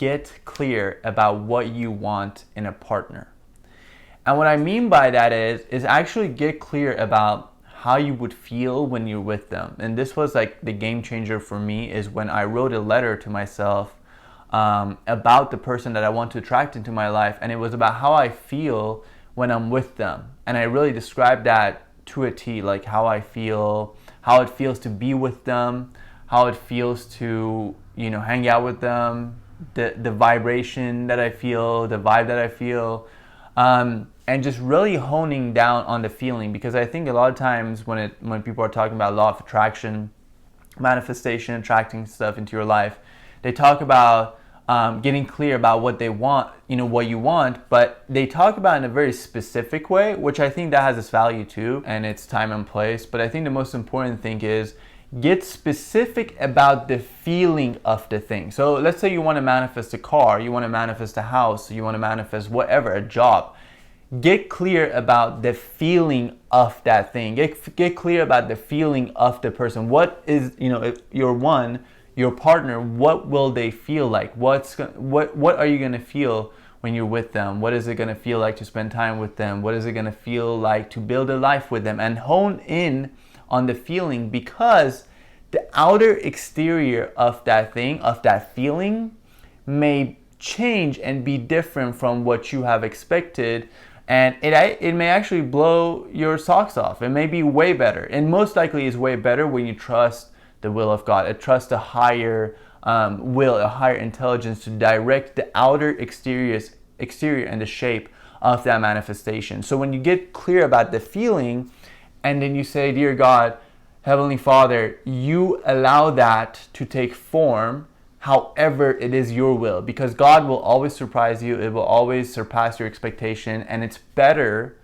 get clear about what you want in a partner. And what I mean by that is actually get clear about how you would feel when you're with them. And this was like the game changer for me, is when I wrote a letter to myself about the person that I want to attract into my life. And it was about how I feel when I'm with them. And I really described that to a T, like how I feel, how it feels to be with them, how it feels to, hang out with them, the vibration that I feel, the vibe that I feel, and just really honing down on the feeling. Because I think a lot of times when people are talking about law of attraction, manifestation, attracting stuff into your life, they talk about getting clear about what they want, what you want, but they talk about it in a very specific way, which I think that has its value too, and its time and place. But I think the most important thing is get specific about the feeling of the thing. So let's say you want to manifest a car, you want to manifest a house, you want to manifest whatever, a job. Get clear about the feeling of that thing. Get clear about the feeling of the person. What is, if your partner, what will they feel like? What are you going to feel when you're with them? What is it going to feel like to spend time with them? What is it going to feel like to build a life with them? And hone in on the feeling, because the outer exterior of that thing, of that feeling, may change and be different from what you have expected. And it may actually blow your socks off. It may be way better. And most likely is way better when you trust the will of God. Trust a higher will, a higher intelligence to direct the outer exterior and the shape of that manifestation. So when you get clear about the feeling, and then you say, dear God, Heavenly Father, you allow that to take form however it is your will, because God will always surprise you. It will always surpass your expectation. And it's better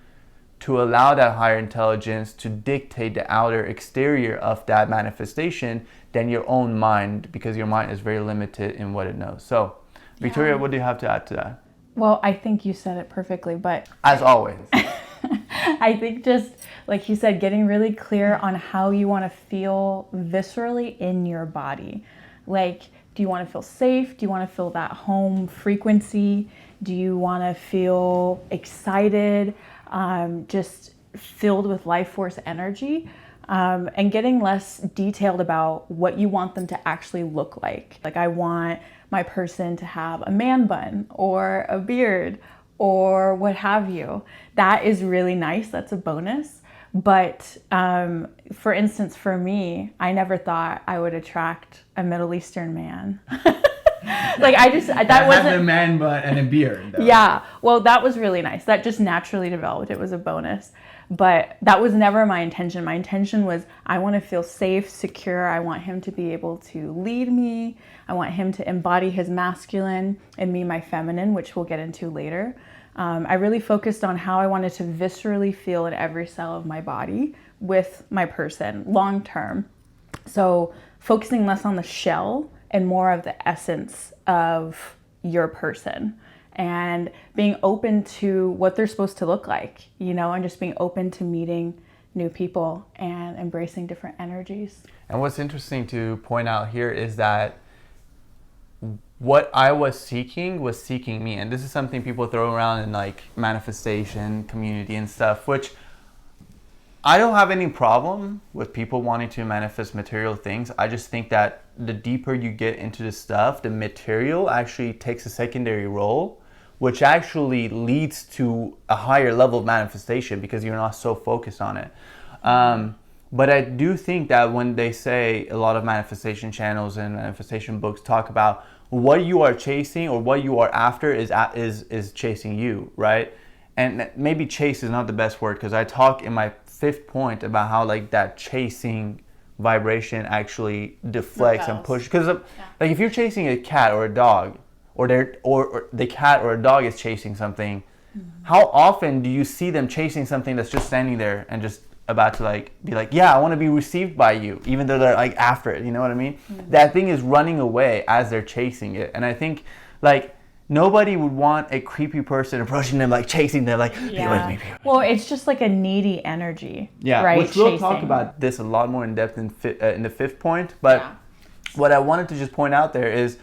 to allow that higher intelligence to dictate the outer exterior of that manifestation than your own mind, because your mind is very limited in what it knows. So, Victoria, what do you have to add to that? Well, I think you said it perfectly, but as always, I think just like you said, getting really clear on how you want to feel viscerally in your body. Like, do you want to feel safe? Do you want to feel that home frequency? Do you want to feel excited? Just filled with life force energy, and getting less detailed about what you want them to actually look like. Like, I want my person to have a man bun or a beard or what have you. That is really nice. That's a bonus. But for instance, for me, I never thought I would attract a Middle Eastern man. That wasn't a man butt and a beard, though. Yeah, well, that was really nice. That just naturally developed. It was a bonus, but that was never my intention. My intention was, I want to feel safe, secure. I want him to be able to lead me. I want him to embody his masculine and me, my feminine, which we'll get into later. I really focused on how I wanted to viscerally feel in every cell of my body with my person long term. So focusing less on the shell and more of the essence of your person, and being open to what they're supposed to look like, and just being open to meeting new people and embracing different energies. And what's interesting to point out here is that what I was seeking me. And this is something people throw around in like manifestation community and stuff, which I don't have any problem with people wanting to manifest material things. I just think that the deeper you get into the stuff, the material actually takes a secondary role, which actually leads to a higher level of manifestation because you're not so focused on it. But I do think that when they say, a lot of manifestation channels and manifestation books talk about what you are chasing or what you are after is chasing you, right? And maybe chase is not the best word, because I talk in my 5th point about how like that chasing vibration actually deflects and pushes. Because like if you're chasing a cat or a dog, or the cat or a dog is chasing something, how often do you see them chasing something that's just standing there and just about to like be like, yeah, I want to be received by you, even though they're like after it, you know what I mean? That thing is running away as they're chasing it. And I think like nobody would want a creepy person approaching them, like chasing them, like, be with me. Well, it's just like a needy energy, yeah, right? Which we'll talk about this a lot more in depth in the 5th point. But what I wanted to just point out there is,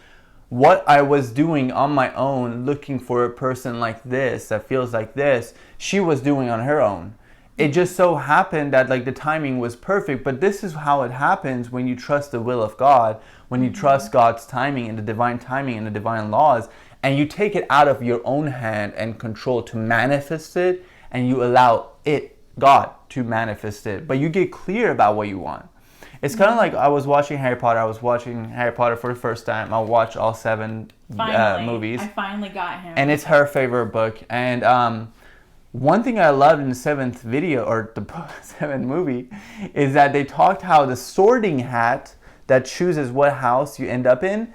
what I was doing on my own, looking for a person like this, that feels like this, she was doing on her own. It just so happened that like the timing was perfect, but this is how it happens when you trust the will of God, when you trust God's timing and the divine laws, and you take it out of your own hand and control to manifest it, and you allow it, God, to manifest it. But you get clear about what you want. It's kind of like I was watching Harry Potter. I was watching Harry Potter for the first time. I watched all 7 movies. I finally got him. And it's her favorite book. And one thing I loved in the 7th video, or the 7th movie, is that they talked how the sorting hat that chooses what house you end up in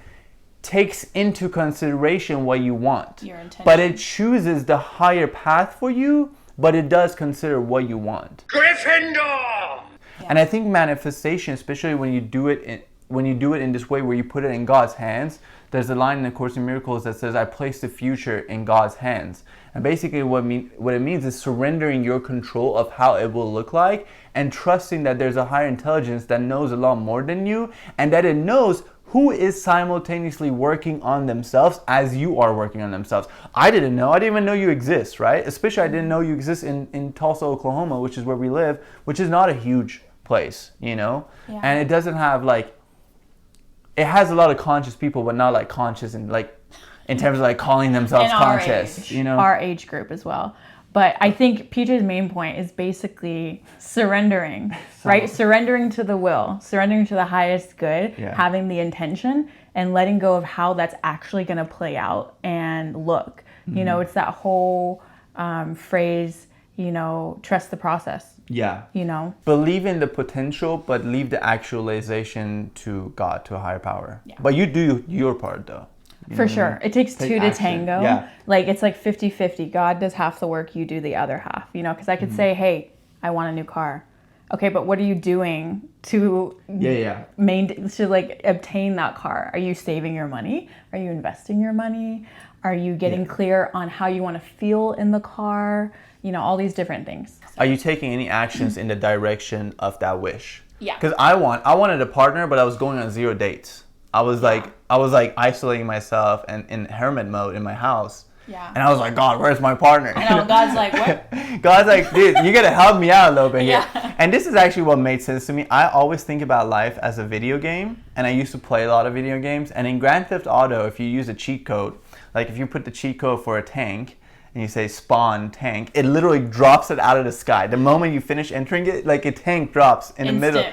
takes into consideration what you want. Your intention. But it chooses the higher path for you, but it does consider what you want. Gryffindor! And I think manifestation, especially when you do it in this way where you put it in God's hands, there's a line in the Course in Miracles that says, I place the future in God's hands. And basically what it means is surrendering your control of how it will look like and trusting that there's a higher intelligence that knows a lot more than you, and that it knows who is simultaneously working on themselves as you are working on themselves. I didn't know. I didn't even know you exist, right? Especially I didn't know you exist in Tulsa, Oklahoma, which is where we live, which is not a huge place, you know? Yeah. And it doesn't have like, it has a lot of conscious people, but not like conscious and like in terms of like calling themselves conscious, you know? Our age group as well. But I think PJ's main point is basically surrendering, right? Surrendering to the will, surrendering to the highest good, having the intention, and letting go of how that's actually going to play out and look. You know, it's that whole phrase, you know, trust the process. Yeah. You know? Believe in the potential, but leave the actualization to God, to a higher power. Yeah. But you do your part though. For sure. It takes two to action. tango. Yeah. Like, it's like 50-50. God does half the work, you do the other half. You know, because I could say, hey, I want a new car. Okay, but what are you doing to to like obtain that car? Are you saving your money? Are you investing your money? Are you getting clear on how you want to feel in the car? You know, all these different things. Are you taking any actions in the direction of that wish? Yeah. Because I wanted a partner, but I was going on 0 dates. I was like isolating myself and in hermit mode in my house. Yeah. And I was like, God, where's my partner? I know, God's like, what? God's like, dude, you gotta help me out a little bit here. Yeah. And this is actually what made sense to me. I always think about life as a video game, and I used to play a lot of video games. And in Grand Theft Auto, if you use a cheat code, like if you put the cheat code for a tank, and you say spawn tank, it literally drops it out of the sky. The moment you finish entering it, like a tank drops in the middle.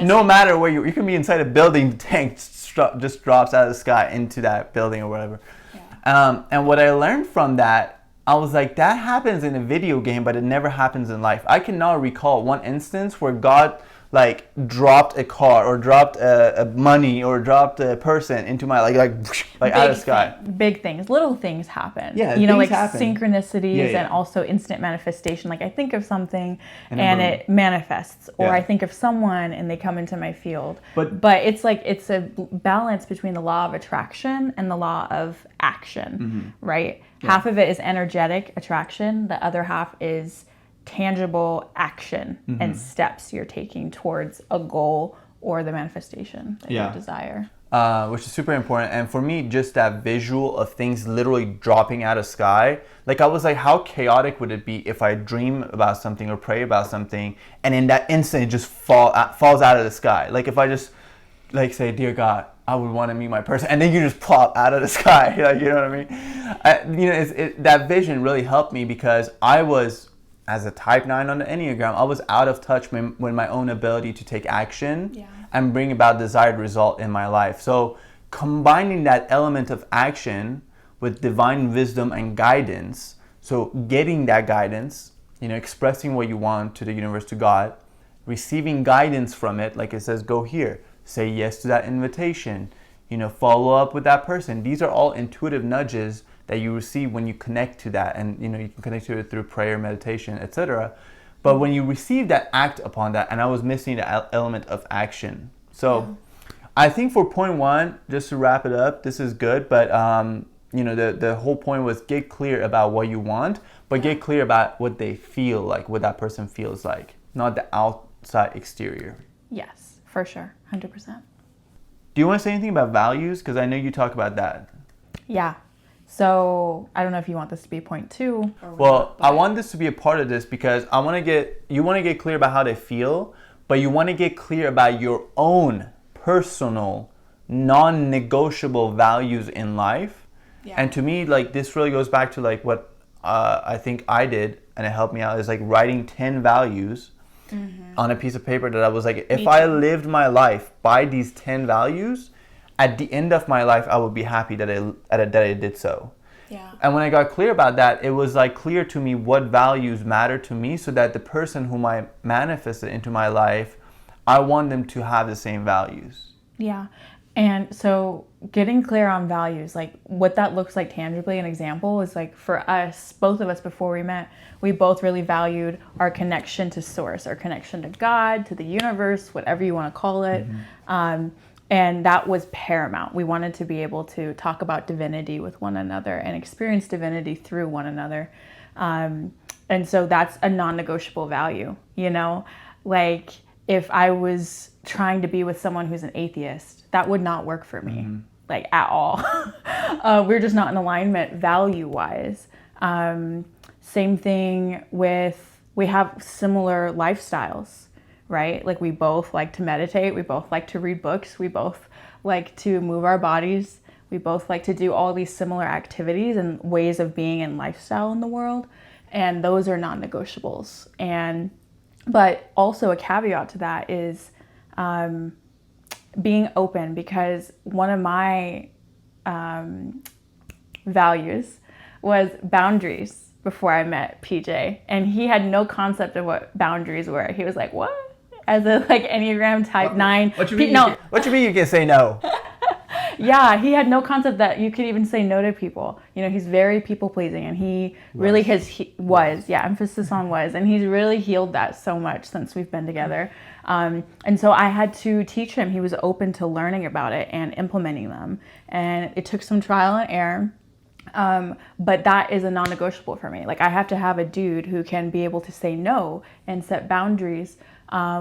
No matter where you can be inside a building, the tank just drops out of the sky into that building or whatever. Yeah. And what I learned from that, I was like, that happens in a video game, but it never happens in life. I cannot recall one instance where God like dropped a car or dropped a money or dropped a person into my like out of the sky. Big things, little things happen. Yeah, you know, like happen. Synchronicities and also instant manifestation. Like I think of something and it manifests, or I think of someone and they come into my field. But it's like it's a balance between the law of attraction and the law of action, right? Yeah. Half of it is energetic attraction. The other half is tangible action and steps you're taking towards a goal or the manifestation that you desire. Which is super important. And for me, just that visual of things literally dropping out of sky, like I was like, how chaotic would it be if I dream about something or pray about something and in that instant it just falls out of the sky? Like if I just like say, dear God, I would want to meet my person, and then you just plop out of the sky, like, you know what I mean? That vision really helped me because I was, as a type 9 on the Enneagram, I was out of touch with my own ability to take action and bring about desired result in my life. So combining that element of action with divine wisdom and guidance, so getting that guidance, expressing what you want to the universe, to God, receiving guidance from it, like it says, go here, say yes to that invitation, follow up with that person. These are all intuitive nudges that you receive when you connect to that, and you can connect to it through prayer, meditation, etc. But when you receive that, act upon that, and I was missing the element of action. So I think for point 1, just to wrap it up, this is good, but the whole point was get clear about what you want, but get clear about what they feel like, what that person feels like, not the outside exterior. Yes, for sure, 100%. Do you want to say anything about values? Because I know you talk about that. Yeah. So I don't know if you want this to be point 2. Well, I want this to be a part of this because you want to get clear about how they feel, but you want to get clear about your own personal, non-negotiable values in life. Yeah. And to me, like, this really goes back to like what I think I did, and it helped me out, is like writing 10 values on a piece of paper that I was like, if I lived my life by these 10 values, at the end of my life, I would be happy that I did so. Yeah. And when I got clear about that, it was like clear to me what values matter to me, so that the person whom I manifested into my life, I want them to have the same values. Yeah. And so getting clear on values, like what that looks like tangibly, an example is like for us, both of us before we met, we both really valued our connection to source, our connection to God, to the universe, whatever you want to call it. And that was paramount. We wanted to be able to talk about divinity with one another and experience divinity through one another. And so that's a non-negotiable value, you know? Like if I was trying to be with someone who's an atheist, that would not work for me, like at all. We're just not in alignment value-wise. Same thing with, we have similar lifestyles. Right? Like we both like to meditate. We both like to read books. We both like to move our bodies. We both like to do all these similar activities and ways of being and lifestyle in the world. And those are non-negotiables. But also a caveat to that is being open, because one of my values was boundaries before I met PJ. And he had no concept of what boundaries were. He was like, what? As a like Enneagram type 9. What you mean? What you mean you can say no? Yeah, he had no concept that you could even say no to people. You know, he's very people pleasing, and he really was. Yeah, emphasis on was, and he's really healed that so much since we've been together. And so I had to teach him. He was open to learning about it and implementing them, and it took some trial and error. But that is a non-negotiable for me. Like I have to have a dude who can be able to say no and set boundaries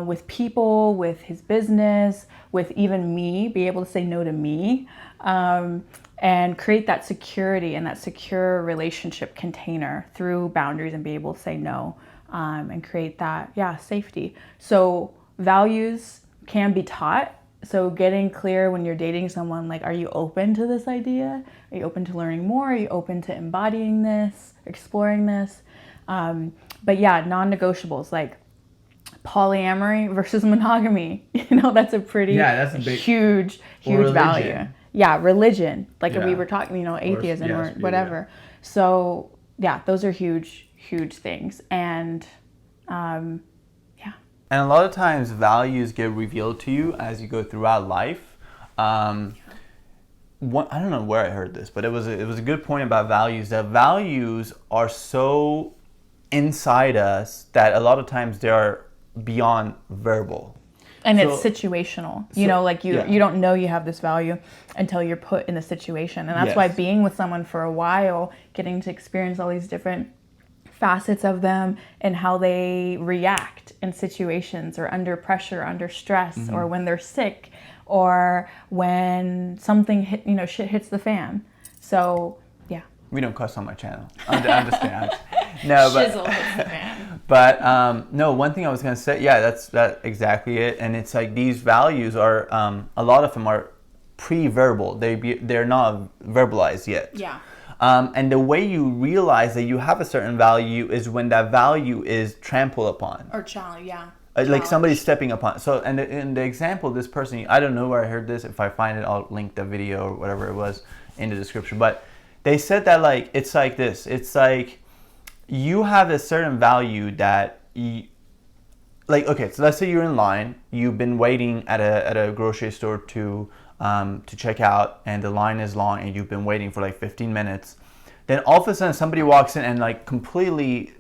with people, with his business, with even me, be able to say no to me, and create that security and that secure relationship container through boundaries, and be able to say no, and create that, safety. So values can be taught. So getting clear when you're dating someone, like, are you open to this idea? Are you open to learning more? Are you open to embodying this, exploring this? But yeah, non-negotiables, like polyamory versus monogamy. You know, that's a pretty huge value. Yeah, religion. Like we were talking, you know, atheism or whatever. Yeah. So yeah, those are huge things. And And a lot of times values get revealed to you as you go throughout life. I don't know where I heard this, but it was a good point about values, that values are so inside us that a lot of times they are beyond verbal. And so, it's situational. You know, like you don't know you have this value until you're put in the situation. And that's why being with someone for a while, getting to experience all these different facets of them and how they react in situations or under pressure, under stress, or when they're sick, or when something shit hits the fan. So yeah. We don't cuss on my channel. Understand. No, but shizzle hits the fan. But no, one thing I was gonna say, that's exactly it. And it's like these values are a lot of them are pre-verbal. They're not verbalized yet. Yeah. And the way you realize that you have a certain value is when that value is trampled upon. Or challenged, yeah. Like somebody's stepping upon. So, and in the example, this person, I don't know where I heard this. If I find it, I'll link the video or whatever it was in the description. But they said that like, it's like this. It's like you have a certain value that okay, so let's say you're in line. You've been waiting at a grocery store to check out, and the line is long, and you've been waiting for like 15 minutes. Then all of a sudden somebody walks in and like completely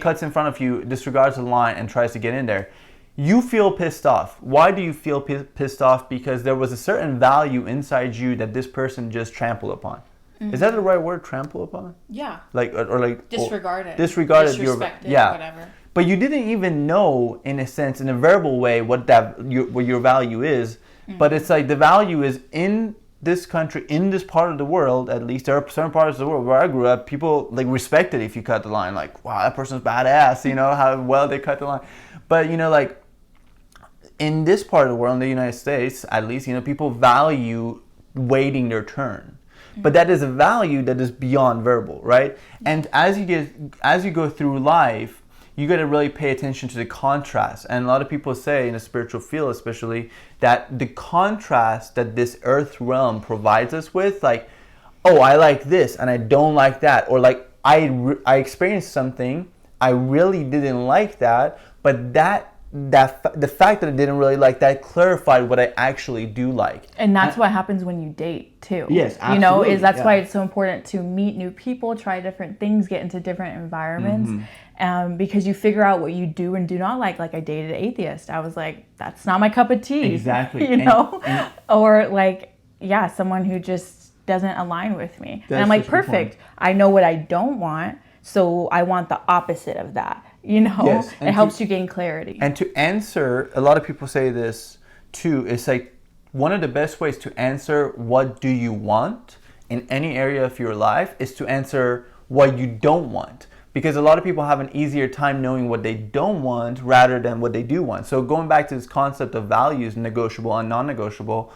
cuts in front of you, disregards the line and tries to get in there. You feel pissed off. Why do you feel pissed off? Because there was a certain value inside you that this person just trampled upon. Mm-hmm. Is that the right word, trample upon? Yeah. Like or like disregarded. Disrespected, whatever. But you didn't even know, in a sense, in a verbal way, what your value is. Mm-hmm. But it's like the value is in this country, in this part of the world, at least, there are certain parts of the world where I grew up, people like respected if you cut the line. Like, wow, that person's badass, you know, how well they cut the line. But, you know, like, in this part of the world, in the United States, at least, you know, people value waiting their turn. But that is a value that is beyond verbal, right? And as you go through life, you got to really pay attention to the contrast. And a lot of people say, in the spiritual field especially, that the contrast that this earth realm provides us with, like, oh, I like this and I don't like that, or like I experienced something, I really didn't like that, but the fact that I didn't really like that clarified what I actually do like. And that's what happens when you date too. Yes, absolutely. You know, that's why it's so important to meet new people, try different things, get into different environments, because you figure out what you do and do not like. Like, I dated an atheist. I was like, that's not my cup of tea. Exactly. You know? Or like, yeah, someone who just doesn't align with me. And I'm like, perfect. I know what I don't want, so I want the opposite of that. You know, yes, it helps you gain clarity. And to answer, a lot of people say this too, it's like one of the best ways to answer what do you want in any area of your life is to answer what you don't want. Because a lot of people have an easier time knowing what they don't want rather than what they do want. So going back to this concept of values, negotiable and non-negotiable,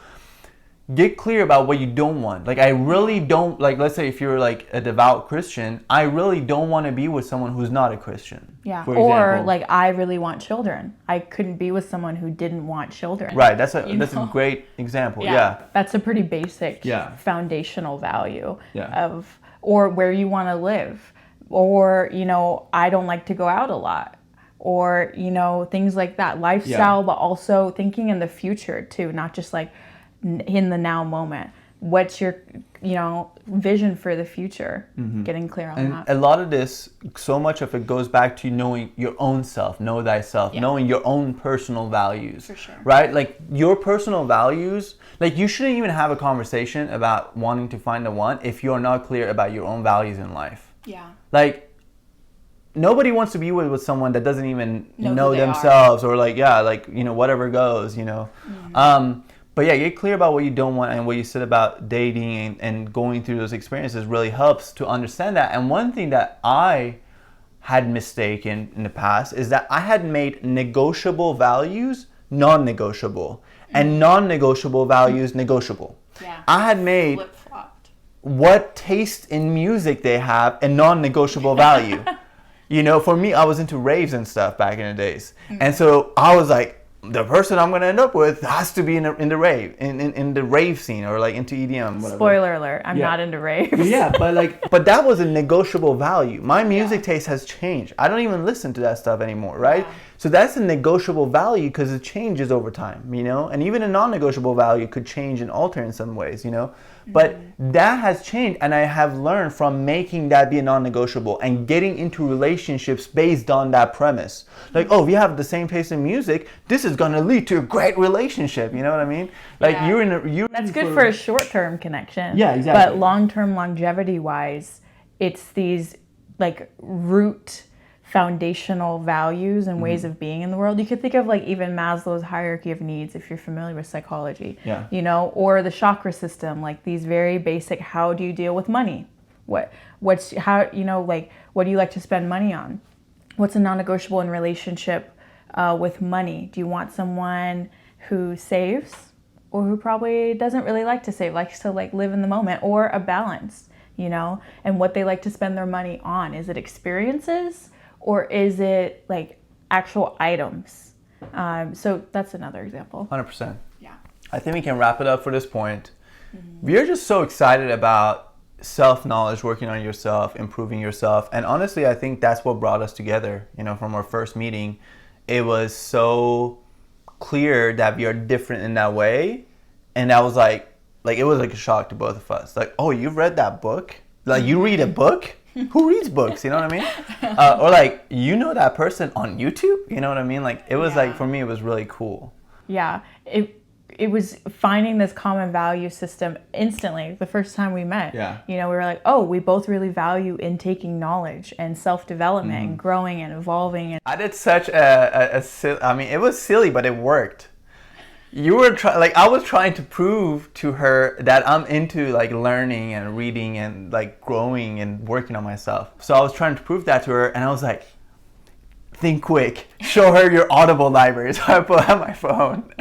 get clear about what you don't want. Like, I really don't, like, let's say if you're like a devout Christian, I really don't want to be with someone who's not a Christian. Yeah. Or like, I really want children. I couldn't be with someone who didn't want children. Right. That's a great example. Yeah. That's a pretty basic foundational value of, or where you want to live, or, you know, I don't like to go out a lot, or, you know, things like that. Lifestyle, but also thinking in the future too, not just like in the now moment. What's your, you know, vision for the future? Getting clear on that. A lot of this, so much of it goes back to knowing your own self, know thyself, knowing your own personal values. For sure. Right? Like, your personal values, like, you shouldn't even have a conversation about wanting to find the one if you're not clear about your own values in life. Yeah. Like, nobody wants to be with someone that doesn't even know themselves, or like, like, you know, whatever goes, you know. But yeah, get clear about what you don't want, and what you said about dating and going through those experiences really helps to understand that. And one thing that I had mistaken in the past is that I had made negotiable values non-negotiable, and non-negotiable values negotiable. Yeah. I had made flip-flopped what taste in music they have a non-negotiable value. You know, for me, I was into raves and stuff back in the days. And so I was like, the person I'm going to end up with has to be in the rave, in the rave scene, or like into EDM, whatever. Spoiler alert, I'm not into raves. Yeah, but that was a negotiable value. My music taste has changed. I don't even listen to that stuff anymore, right? Yeah. So that's a negotiable value because it changes over time, you know? And even a non-negotiable value could change and alter in some ways, you know? But that has changed, and I have learned from making that be a non-negotiable and getting into relationships based on that premise. Like, oh, if you have the same taste in music, this is going to lead to a great relationship, you know what I mean? Like, that's good for a short-term connection. Yeah, exactly. But long-term, longevity-wise, it's these like root foundational values and ways of being in the world. You could think of like even Maslow's hierarchy of needs, if you're familiar with psychology, you know, or the chakra system, like these very basic, how do you deal with money? How, you know, like, what do you like to spend money on? What's a non-negotiable in relationship with money? Do you want someone who saves, or who probably doesn't really like to save, likes to like live in the moment, or a balance, you know, and what they like to spend their money on? Is it experiences? Or is it like actual items? So that's another example. 100%. Yeah. I think we can wrap it up for this point. We're just so excited about self-knowledge, working on yourself, improving yourself. And honestly, I think that's what brought us together. You know, from our first meeting, it was so clear that we are different in that way. And that was like it was like a shock to both of us. Like, oh, you've read that book? Like, you read a book? Who reads books? You know what I mean? Or like, you know that person on YouTube? You know what I mean? Like, it was like, for me, it was really cool. Yeah. It was finding this common value system instantly the first time we met. Yeah. You know, we were like, oh, we both really value intaking knowledge and self-development and growing and evolving. And I did such I mean, it was silly, but it worked. I was trying to prove to her that I'm into like learning and reading and like growing and working on myself. So I was trying to prove that to her, and I was like, think quick, show her your Audible library. So I pull out my phone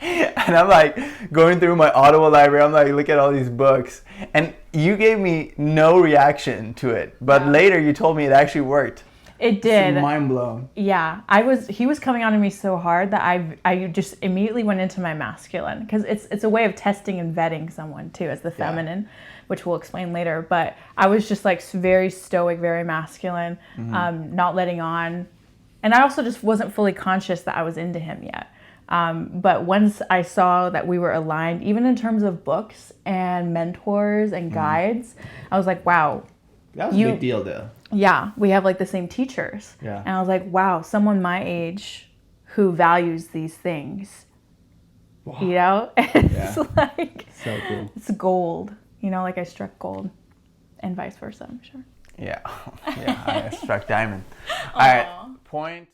and I'm like going through my Audible library. I'm like, look at all these books, and you gave me no reaction to it, but later you told me it actually worked. It did. Mind blown. Yeah, he was coming on to me so hard that I just immediately went into my masculine, because it's a way of testing and vetting someone too as the feminine, which we'll explain later. But I was just like very stoic, very masculine, not letting on, and I also just wasn't fully conscious that I was into him yet. But once I saw that we were aligned, even in terms of books and mentors and guides, I was like, wow. That was a big deal though. Yeah, we have like the same teachers. Yeah. And I was like, wow, someone my age who values these things. Wow. You know? It's like, so cool. It's gold. You know, like I struck gold and vice versa, I'm sure. Yeah. Yeah, I struck diamond. All right. Point.